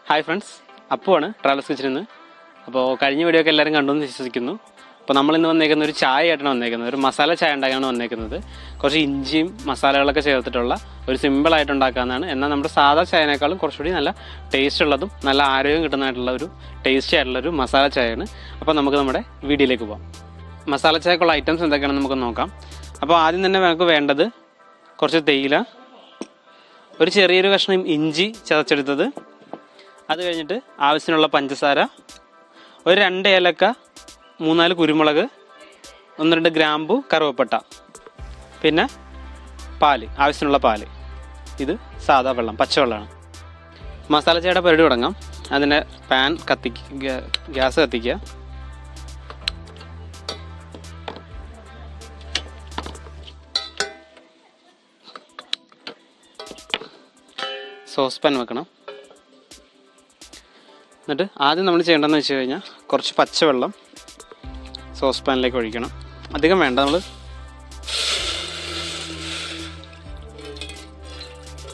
Hi friends, അപ്പുവാണ് travels കിച്ചണിൽ നിന്ന്. അപ്പോൾ കഴിഞ്ഞ വീഡിയോ ഒക്കെ എല്ലാവരും കണ്ടു എന്ന് വിശ്വസിക്കുന്നു. അപ്പോൾ നമ്മളിന്ന് വന്നേക്കുന്ന ഒരു ചായ ആയിട്ടാണ് വന്നേക്കുന്നത്. ഒരു മസാല ചായ ഉണ്ടാക്കാനാണ് വന്നേക്കുന്നത്. കുറച്ച് ഇഞ്ചിയും മസാലകളൊക്കെ ചേർത്തിട്ടുള്ള ഒരു സിമ്പിളായിട്ട് ഉണ്ടാക്കാവുന്നതാണ്. എന്നാൽ നമ്മുടെ സാധാ ചായനേക്കാളും കുറച്ചുകൂടി നല്ല ടേസ്റ്റ് ഉള്ളതും നല്ല ആരോഗ്യം കിട്ടുന്നതായിട്ടുള്ള ഒരു ടേസ്റ്റി ആയിട്ടുള്ളൊരു മസാല ചായയാണ്. അപ്പോൾ നമുക്ക് നമ്മുടെ വീഡിയോയിലേക്ക് പോകാം. മസാല ചായക്കുള്ള ഐറ്റംസ് എന്തൊക്കെയാണെന്ന് നമുക്ക് നോക്കാം. അപ്പോൾ ആദ്യം തന്നെ നമുക്ക് വേണ്ടത് കുറച്ച് തേയില, ഒരു ചെറിയൊരു കഷ്ണം ഇഞ്ചി ചതച്ചെടുത്തത്, അത് കഴിഞ്ഞിട്ട് ആവശ്യത്തിനുള്ള പഞ്ചസാര, ഒരു 2 ഏലക്ക, 3-4 കുരുമുളക്, 1-2 ഗ്രാമ്പു, കറുവപ്പട്ട, പിന്നെ പാല്, ആവശ്യത്തിനുള്ള പാല്. ഇത് സാധാ വെള്ളം, പച്ചവെള്ളമാണ്. മസാല ചായയുടെ പരിപാടി തുടങ്ങാം. അതിൻ്റെ പാൻ ഗ്യാസ് കത്തിക്കുക. സോസ് പാൻ വെക്കണം. എന്നിട്ട് ആദ്യം നമ്മൾ ചെയ്യേണ്ടതെന്ന് വെച്ച് കഴിഞ്ഞാൽ കുറച്ച് പച്ചവെള്ളം സോസ് പാനിലേക്ക് ഒഴിക്കണം. അധികം വേണ്ട, നമ്മൾ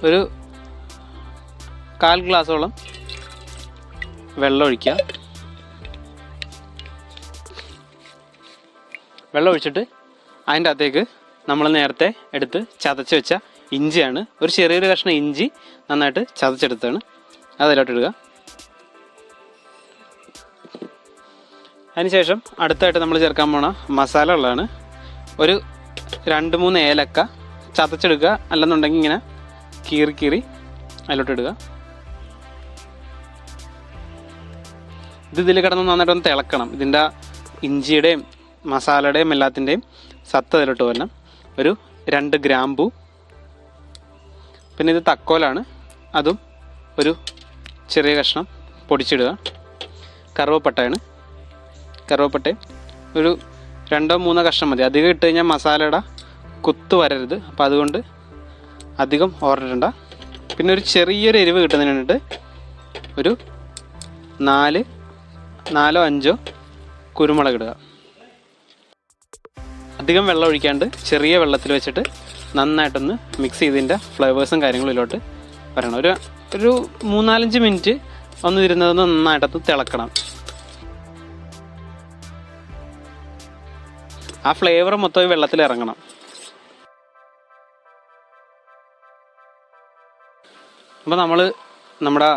ഒരു 1/4 ഗ്ലാസോളം വെള്ളം ഒഴിക്കുക. വെള്ളം ഒഴിച്ചിട്ട് അതിൻ്റെ അകത്തേക്ക് നമ്മൾ നേരത്തെ എടുത്ത് ചതച്ച് വെച്ച ഇഞ്ചിയാണ്, ഒരു ചെറിയൊരു കഷ്ണം ഇഞ്ചി നന്നായിട്ട് ചതച്ചെടുത്താണ്, അതിലോട്ടിടുക. അതിനുശേഷം അടുത്തായിട്ട് നമ്മൾ ചേർക്കാൻ പോണ മസാലകളാണ്. ഒരു 2-3 ഏലക്ക ചതച്ചെടുക്കുക, അല്ലെന്നുണ്ടെങ്കിൽ ഇങ്ങനെ കീറി അതിലോട്ടിടുക. ഇതിൽ കിടന്ന് നന്നായിട്ടൊന്ന് തിളക്കണം. ഇതിൻ്റെ ഇഞ്ചിയുടെയും മസാലയുടെയും എല്ലാത്തിൻ്റെയും സത്ത് അതിലോട്ട് വരണം. ഒരു 2 ഗ്രാമ്പു, പിന്നെ ഇത് തക്കോലാണ്, അതും ഒരു ചെറിയ കഷ്ണം പൊടിച്ചിടുക. കറുവപ്പട്ടയാണ്, കറുവപ്പട്ടയും ഒരു 2-3 കഷ്ണം മതി. അധികം ഇട്ട് കഴിഞ്ഞാൽ മസാലയുടെ കുത്ത് വരരുത്, അപ്പോൾ അതുകൊണ്ട് അധികം ഓർഡറിടണ്ട. പിന്നെ ഒരു ചെറിയൊരു എരിവ് കിട്ടുന്നതിന് വേണ്ടിയിട്ട് ഒരു 4-5 കുരുമുളക് ഇടുക. അധികം വെള്ളം ഒഴിക്കാണ്ട് ചെറിയ വെള്ളത്തിൽ വെച്ചിട്ട് നന്നായിട്ടൊന്ന് മിക്സ് ചെയ്തതിൻ്റെ ഫ്ലേവേഴ്സും കാര്യങ്ങളും ഇതിലോട്ട് വരണം. ഒരു 3-4 മിനിറ്റ് ഒന്ന് ഇരുന്നതൊന്ന് നന്നായിട്ടൊന്ന് തിളക്കണം. ആ ഫ്ലേവർ മൊത്തം വെള്ളത്തിൽ ഇറങ്ങണം. അപ്പോൾ നമ്മുടെ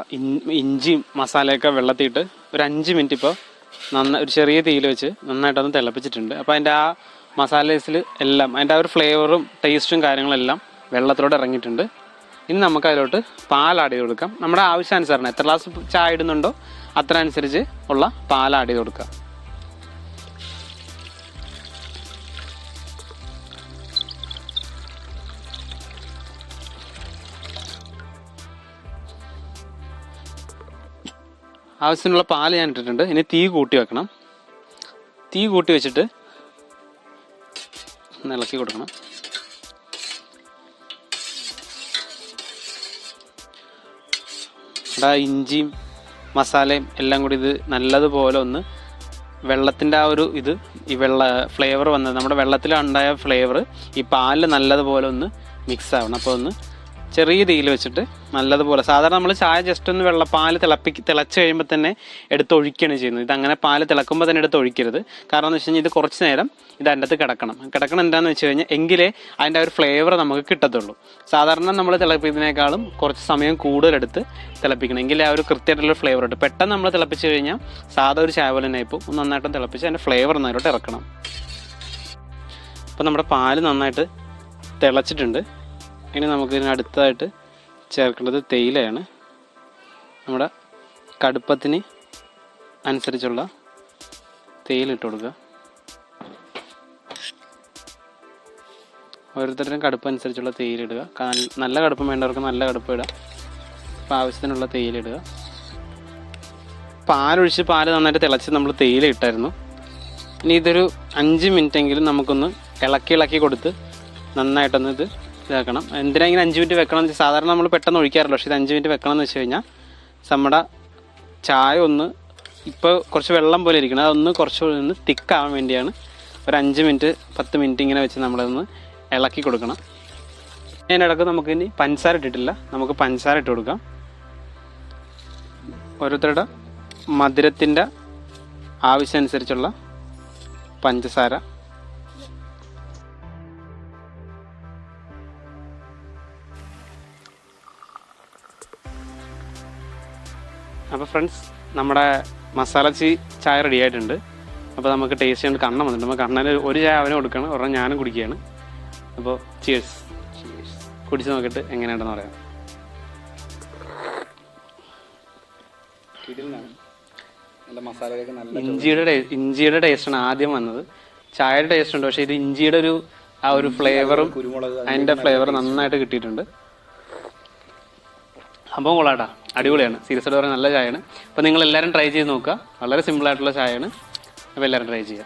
ഇഞ്ചിയും മസാലയൊക്കെ വെള്ളത്തിയിട്ട് ഒരു 5 മിനിറ്റ് ഇപ്പോൾ ഒരു ചെറിയ തീയിൽ വെച്ച് നന്നായിട്ടൊന്ന് തിളപ്പിച്ചിട്ടുണ്ട്. അപ്പോൾ അതിൻ്റെ ആ മസാലേസിൽ എല്ലാം അതിൻ്റെ ആ ഒരു ഫ്ലേവറും ടേസ്റ്റും കാര്യങ്ങളെല്ലാം വെള്ളത്തിലോട്ട് ഇറങ്ങിയിട്ടുണ്ട്. ഇനി നമുക്ക് അതിലോട്ട് പാൽ ആഡ് ചെയ്ത് കൊടുക്കാം. നമ്മുടെ ആവശ്യാനുസരണം എത്ര ഗ്ലാസ് ചായ ഇടുന്നുണ്ടോ അത്ര അനുസരിച്ച് ഉള്ള പാൽ ആഡ് ചെയ്ത് കൊടുക്കാം. ആവശ്യത്തിനുള്ള പാൽ ഞാൻ ഇട്ടിട്ടുണ്ട്. ഇനി തീ കൂട്ടി വെക്കണം. തീ കൂട്ടി വെച്ചിട്ട് ഇളക്കി കൊടുക്കണം. ഇവിടെ ഇഞ്ചിയും മസാലയും എല്ലാം കൂടി ഇത് നല്ലതുപോലെ ഒന്ന് വെള്ളത്തിൻ്റെ ആ ഒരു ഈ ഫ്ലേവർ വന്നത് നമ്മുടെ വെള്ളത്തിലുണ്ടായ ഫ്ലേവർ ഈ പാലിൽ നല്ലതുപോലെ ഒന്ന് മിക്സ് ആവണം. അപ്പോൾ ഒന്ന് ചെറിയ തീയിൽ വെച്ചിട്ട് നല്ലതുപോലെ, സാധാരണ നമ്മൾ ചായ ജസ്റ്റ് ഒന്ന് പാല് തിളച്ച് കഴിയുമ്പോൾ തന്നെ എടുത്ത് ഒഴിക്കുകയാണ് ചെയ്യുന്നത്. ഇതങ്ങനെ പാല് തിളക്കുമ്പോൾ തന്നെ എടുത്ത് ഒഴിക്കരുത്. കാരണം എന്ന് വെച്ച് കഴിഞ്ഞാൽ ഇത് കുറച്ച് നേരം ഇത് അതിൻ്റെ അകത്ത് കിടക്കണം എന്താണെന്ന് വെച്ച് കഴിഞ്ഞാൽ എങ്കിലേ അതിൻ്റെ ആ ഒരു ഫ്ലേവർ നമുക്ക് കിട്ടത്തുള്ളൂ. സാധാരണ നമ്മൾ തിളപ്പിക്കുന്നതിനേക്കാളും കുറച്ച് സമയം കൂടുതലെടുത്ത് തിളപ്പിക്കണം, എങ്കിലേ ആ ഒരു കൃത്യമായിട്ടുള്ള ഫ്ലേവർ കിട്ടും. പെട്ടെന്ന് നമ്മൾ തിളപ്പിച്ച് കഴിഞ്ഞാൽ സാധാ ഒരു ചായ പോലെ തന്നെ ഇപ്പോൾ നന്നായിട്ട് തിളപ്പിച്ച് അതിൻ്റെ ഫ്ലേവർ നന്നായിട്ട് ഇറക്കണം. അപ്പോൾ നമ്മുടെ പാല് നന്നായിട്ട് തിളച്ചിട്ടുണ്ട്. ഇനി നമുക്ക് ഇതിന് അടുത്തതായിട്ട് ചേർക്കേണ്ടത് തേയിലയാണ്. നമ്മുടെ കടുപ്പത്തിന് അനുസരിച്ചുള്ള തേയില ഇട്ട് കൊടുക്കുക. ഓരോരുത്തരുടെയും കടുപ്പം അനുസരിച്ചുള്ള തേയില ഇടുക. നല്ല കടുപ്പം വേണ്ടവർക്ക് നല്ല കടുപ്പം ഇടുക. അപ്പോൾ ആവശ്യത്തിനുള്ള തേയില ഇടുക. പാലൊഴിച്ച് പാല് നന്നായിട്ട് തിളച്ച് നമ്മൾ തേയില ഇട്ടായിരുന്നു. ഇനി ഇതൊരു 5 മിനിറ്റെങ്കിലും നമുക്കൊന്ന് ഇളക്കി കൊടുത്ത് നന്നായിട്ടൊന്ന് ഇതാക്കണം. എന്തിനാ ഇങ്ങനെ 5 മിനിറ്റ് വെക്കണം? സാധാരണ നമ്മൾ പെട്ടെന്ന് ഒഴിക്കാറില്ല, പക്ഷേ ഇത് 5 മിനിറ്റ് വെക്കണം എന്ന് വെച്ച് കഴിഞ്ഞാൽ നമ്മുടെ ചായ ഒന്ന് ഇപ്പോൾ കുറച്ച് വെള്ളം പോലെ ഇരിക്കണം, അതൊന്ന് കുറച്ച് തിക്കാവാൻ വേണ്ടിയാണ്. ഒരു 5 മിനിറ്റ് 10 മിനിറ്റ് ഇങ്ങനെ വെച്ച് നമ്മളതൊന്ന് ഇളക്കി കൊടുക്കണം. അതിനിടക്ക് നമുക്കിനി പഞ്ചസാര ഇട്ടിട്ടില്ല, നമുക്ക് പഞ്ചസാര ഇട്ട് കൊടുക്കാം. ഓരോരുത്തരുടെ മധുരത്തിൻ്റെ ആവശ്യമനുസരിച്ചുള്ള പഞ്ചസാര. അപ്പോൾ ഫ്രണ്ട്സ്, നമ്മുടെ മസാല ചായ റെഡി ആയിട്ടുണ്ട്. അപ്പോൾ നമുക്ക് ടേസ്റ്റ് ചെയ്യാൻ കണ്ണ വന്നിട്ടുണ്ട്. നമുക്ക് കണ്ണന് ഒരു ചായ അവനും കൊടുക്കണം, ഒരെണ്ണം ഞാനും കുടിക്കുകയാണ്. അപ്പോൾ ചിയേഴ്സ്. കുടിച്ച് നോക്കിയിട്ട് എങ്ങനെയുണ്ടെന്ന് പറയാം. ഇഞ്ചിയുടെ ടേസ്റ്റാണ് ആദ്യം വന്നത്. ചായയുടെ ടേസ്റ്റ് ഉണ്ട്, പക്ഷേ ഇത് ഇഞ്ചിയുടെ ആ ഒരു ഫ്ലേവറും അതിൻ്റെ ഫ്ലേവർ നന്നായിട്ട് കിട്ടിയിട്ടുണ്ട്. സംഭവം കൊള്ളാട്ടാ, അടിപൊളിയാണ്. സീരിയസ് ആയിട്ട് പറയാൻ നല്ല ചായയാണ്. അപ്പോൾ നിങ്ങൾ എല്ലാവരും ട്രൈ ചെയ്ത് നോക്കുക. വളരെ സിമ്പിളായിട്ടുള്ള ചായയാണ്. അപ്പോൾ എല്ലാവരും ട്രൈ ചെയ്യുക.